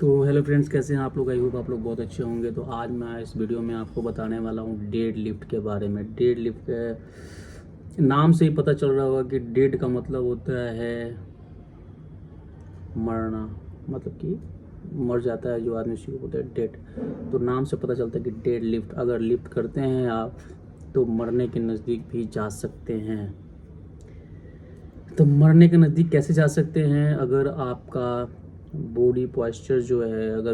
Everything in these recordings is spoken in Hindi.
तो हेलो फ्रेंड्स, कैसे हैं आप लोग। आई होप आप लोग बहुत अच्छे होंगे। तो आज मैं इस वीडियो में आपको बताने वाला हूँ डेड लिफ्ट के बारे में। डेड लिफ्ट के नाम से ही पता चल रहा होगा कि डेड का मतलब होता है मरना, मतलब कि मर जाता है जो आदमी, उसी को बोलते हैं डेड। तो नाम से पता चलता है कि डेड लिफ्ट। अगर लिफ्ट करते हैं आप तो मरने के नज़दीक भी जा सकते हैं। तो मरने के नज़दीक कैसे जा सकते हैं? अगर आपका बॉडी पॉस्चर जो है अगर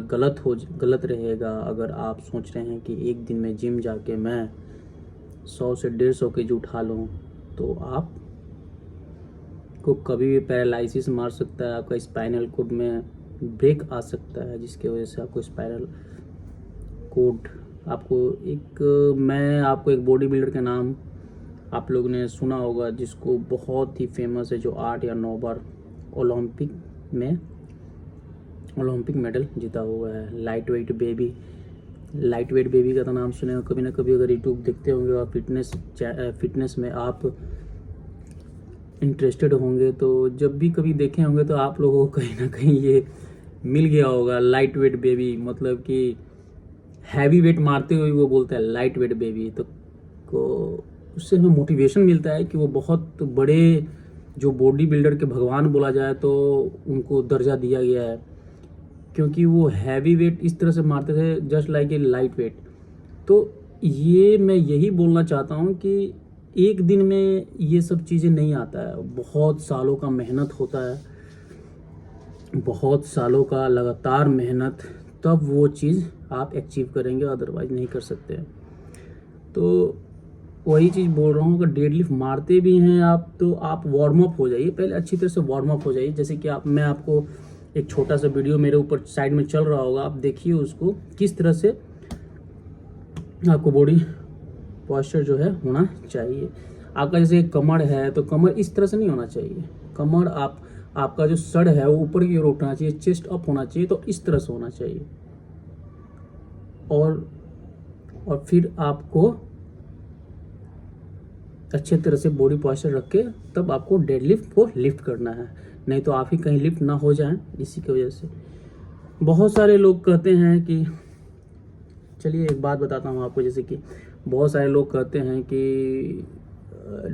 गलत रहेगा। अगर आप सोच रहे हैं कि एक दिन में जिम जाके मैं 100 से 150 केजी उठा लूँ, तो आप को कभी भी पैरालिसिस मार सकता है। आपका स्पाइनल कोड में ब्रेक आ सकता है, जिसकी वजह से आपको स्पाइनल कोड मैं आपको एक बॉडी बिल्डर के नाम आप लोग ने सुना होगा, जिसको बहुत ही फेमस है, जो 8 या 9 बार ओलंपिक मेडल जीता हुआ है। लाइट वेट बेबी का तो नाम सुने हो कभी ना कभी। अगर यूट्यूब देखते होंगे और फिटनेस में आप इंटरेस्टेड होंगे, तो जब भी कभी देखे होंगे तो आप लोगों को कहीं ना कहीं ये मिल गया होगा। लाइट वेट बेबी मतलब कि हैवी वेट मारते हुए वो बोलता है लाइट वेट बेबी। तो उससे हमें मोटिवेशन मिलता है कि वो बहुत बड़े जो बॉडी बिल्डर के भगवान बोला जाए तो उनको दर्जा दिया गया है, क्योंकि वो हैवी वेट इस तरह से मारते थे just like a light weight. तो ये मैं यही बोलना चाहता हूँ कि एक दिन में ये सब चीज़ें नहीं आता है, बहुत सालों का मेहनत होता है, बहुत सालों का लगातार मेहनत, तब वो चीज़ आप अचीव करेंगे, अदरवाइज नहीं कर सकते। तो वही चीज़ बोल रहा हूँ, अगर डेडलिफ्ट मारते भी हैं आप तो आप वार्म अप हो जाइए, पहले अच्छी तरह से वार्म अप हो जाइए। जैसे कि मैं आपको एक छोटा सा वीडियो मेरे ऊपर साइड में चल रहा होगा, आप देखिए उसको, किस तरह से आपको बॉडी पॉस्चर जो है होना चाहिए। आपका जैसे कमर है तो कमर इस तरह से नहीं होना चाहिए। कमर आपका जो सर है वो ऊपर की ओर उठना चाहिए, चेस्ट अप होना चाहिए, तो इस तरह से होना चाहिए। और फिर आपको अच्छे तरह से बॉडी पॉस्चर रख के तब आपको डेडलिफ्ट को लिफ्ट करना है, नहीं तो आप ही कहीं लिफ्ट ना हो जाएं। इसी की वजह से बहुत सारे लोग कहते हैं कि, चलिए एक बात बताता हूँ आपको, जैसे कि बहुत सारे लोग कहते हैं कि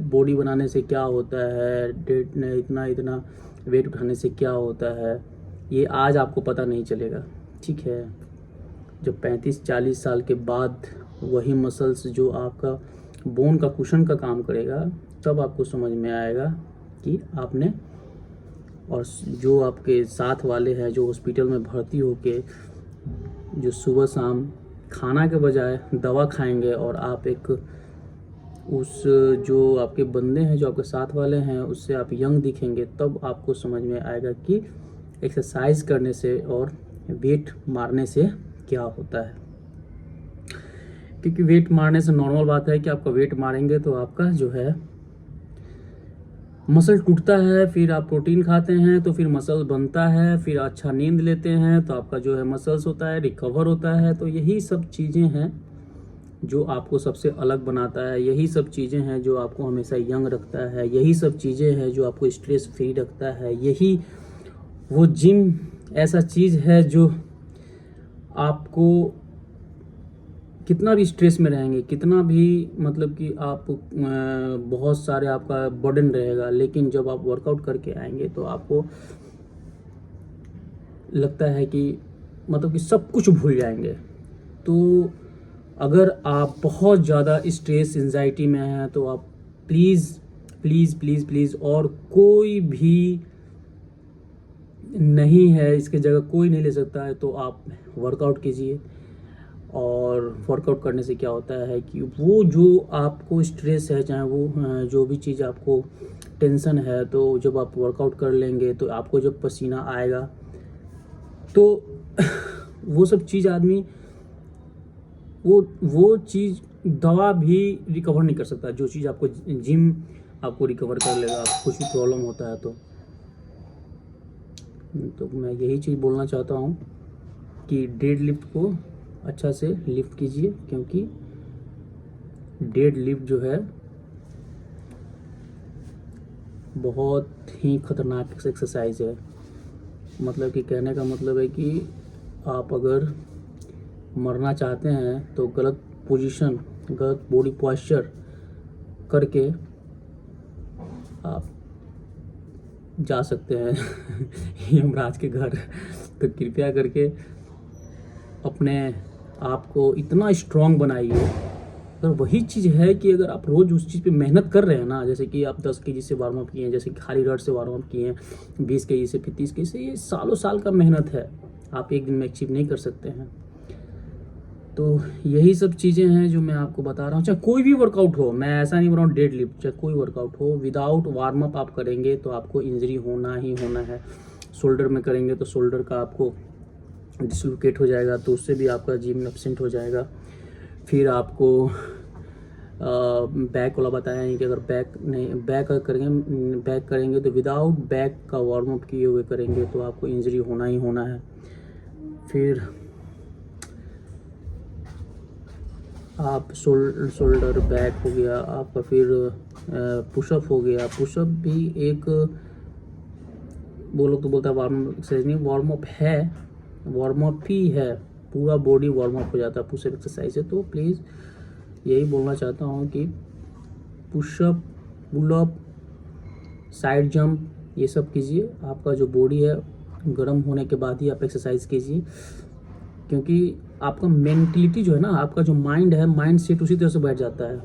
बॉडी बनाने से क्या होता है, डेड ने इतना वेट उठाने से क्या होता है, ये आज आपको पता नहीं चलेगा, ठीक है। जब 35-40 साल के बाद वही मसल्स जो आपका बोन का कुशन का काम करेगा, तब आपको समझ में आएगा कि आपने, और जो आपके साथ वाले हैं जो हॉस्पिटल में भर्ती होके जो सुबह शाम खाना के बजाय दवा खाएंगे, और आप उस जो आपके बंदे हैं जो आपके साथ वाले हैं उससे आप यंग दिखेंगे, तब आपको समझ में आएगा कि एक्सरसाइज करने से और वेट मारने से क्या होता है। क्योंकि वेट मारने से नॉर्मल बात है कि आपका वेट मारेंगे तो आपका जो है मसल टूटता है, फिर आप प्रोटीन खाते हैं तो फिर मसल बनता है, फिर अच्छा नींद लेते हैं तो आपका जो है मसल्स होता है, रिकवर होता है। तो यही सब चीज़ें हैं जो आपको सबसे अलग बनाता है, यही सब चीज़ें हैं जो आपको हमेशा यंग रखता है, यही सब चीज़ें हैं जो आपको स्ट्रेस फ्री रखता है। यही वो जिम ऐसा चीज़ है जो आपको कितना भी स्ट्रेस में रहेंगे, कितना भी मतलब कि आप बहुत सारे आपका बर्डन रहेगा, लेकिन जब आप वर्कआउट करके आएंगे तो आपको लगता है कि मतलब कि सब कुछ भूल जाएंगे। तो अगर आप बहुत ज़्यादा स्ट्रेस एंजाइटी में हैं तो आप प्लीज़ प्लीज़ प्लीज़ प्लीज़, और कोई भी नहीं है इसके जगह, कोई नहीं ले सकता है, तो आप वर्कआउट कीजिए। और वर्कआउट करने से क्या होता है कि वो जो आपको स्ट्रेस है, चाहे वो जो भी चीज़ आपको टेंशन है, तो जब आप वर्कआउट कर लेंगे तो आपको जब पसीना आएगा तो वो सब चीज़ आदमी वो चीज़ दवा भी रिकवर नहीं कर सकता। जो चीज़ आपको जिम आपको रिकवर कर लेगा, आपको कुछ भी प्रॉब्लम होता है तो मैं यही चीज़ बोलना चाहता हूँ कि डेड लिफ्ट को अच्छा से लिफ्ट कीजिए, क्योंकि डेड लिफ्ट जो है बहुत ही खतरनाक एक्सरसाइज है। मतलब कि कहने का मतलब है कि आप अगर मरना चाहते हैं तो गलत पोजीशन, गलत बॉडी पोस्चर करके आप जा सकते हैं यमराज के घर। तो कृपया करके अपने आप को इतना स्ट्रांग बनाइए। अगर वही चीज़ है कि अगर आप रोज़ उस चीज़ पे मेहनत कर रहे हैं ना, जैसे कि आप 10 केजी से वार्म अप किए हैं, जैसे कि खाली रड से वार्म अप किए हैं, 20 केजी से, फिर 30 केजी से, ये सालों साल का मेहनत है, आप एक दिन में अचीव नहीं कर सकते हैं। तो यही सब चीज़ें हैं जो मैं आपको बता रहा हूँ। चाहे कोई भी वर्कआउट हो, मैं ऐसा नहीं बोल रहा हूँ डेड लिफ्ट, चाहे कोई वर्कआउट हो, विदाउट वार्म अप आप करेंगे तो आपको इंजरी होना ही होना है। शोल्डर में करेंगे तो शोल्डर का आपको डिसलोकेट हो जाएगा, तो उससे भी आपका जिम में एब्सेंट हो जाएगा। फिर आपको बैक वाला बताया है कि अगर बैक करेंगे तो विदाउट बैक का वार्म अप किए हुए करेंगे तो आपको इंजरी होना ही होना है। फिर आप शोल्डर बैक हो गया आपका, फिर पुशअप हो गया। पुशअप भी एक, वो लोग तो बोलता है वार्म एक्सरसाइज नहीं, वार्म अप है, वार्म अप ही है, पूरा बॉडी वार्म अप हो जाता है पुशअप एक्सरसाइज है। तो प्लीज़ यही बोलना चाहता हूँ कि पुशअप, पुलअप, साइड जंप, ये सब कीजिए। आपका जो बॉडी है गर्म होने के बाद ही आप एक्सरसाइज कीजिए, क्योंकि आपका मेंटलिटी जो है ना, आपका जो माइंड है, माइंड सेट उसी तरह से बैठ जाता है।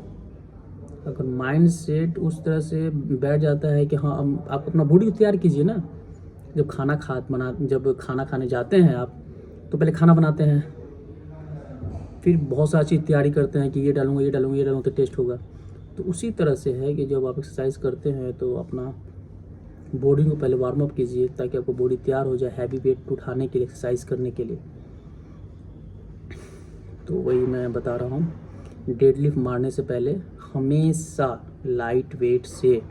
अगर माइंड सेट उस तरह से बैठ जाता है कि हाँ, आप अपना बॉडी को तैयार कीजिए ना। जब खाना खाने जाते हैं आप, तो पहले खाना बनाते हैं, फिर बहुत सारी चीज़ तैयारी करते हैं कि ये डालूंगा, ये डालूंगा, ये डालूंगा तो टेस्ट होगा। तो उसी तरह से है कि जब आप एक्सरसाइज करते हैं तो अपना बॉडी को पहले वार्म अप कीजिए, ताकि आपको बॉडी तैयार हो जाए हैवी वेट उठाने के लिए, एक्सरसाइज करने के लिए। तो वही मैं बता रहा हूँ, डेडलिफ्ट मारने से पहले हमेशा लाइट वेट से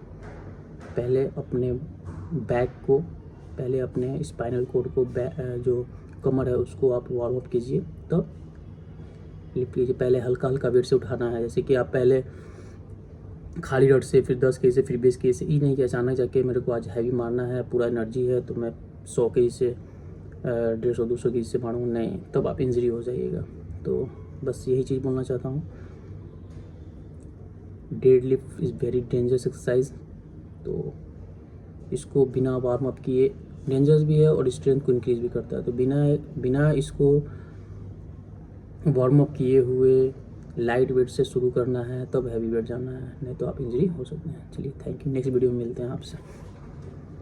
पहले अपने बैक को, पहले अपने स्पाइनल कोड को, जो कमर है उसको आप वार्म अप कीजिए, तब लिफ्ट कीजिए। पहले हल्का हल्का वेट से उठाना है, जैसे कि आप पहले खाली रड से, फिर 10 केजी से, फिर 20 केजी से। ये नहीं कि अचानक जाके मेरे को आज हैवी मारना है, पूरा एनर्जी है तो मैं 100 केजी से 150-200 केजी से मारूंगा, नहीं, तब आप इंजरी हो जाइएगा। तो बस यही चीज़ बोलना चाहता हूँ। Dead lift is very dangerous exercise, तो इसको बिना वार्म अप किए डेंजरस भी है और स्ट्रेंथ को इंक्रीज भी करता है। तो बिना इसको वार्म अप किए हुए लाइट वेट से शुरू करना है, तब हैवी वेट जाना है, नहीं तो आप इंजरी हो सकते हैं। चलिए, थैंक यू। नेक्स्ट वीडियो में मिलते हैं आपसे।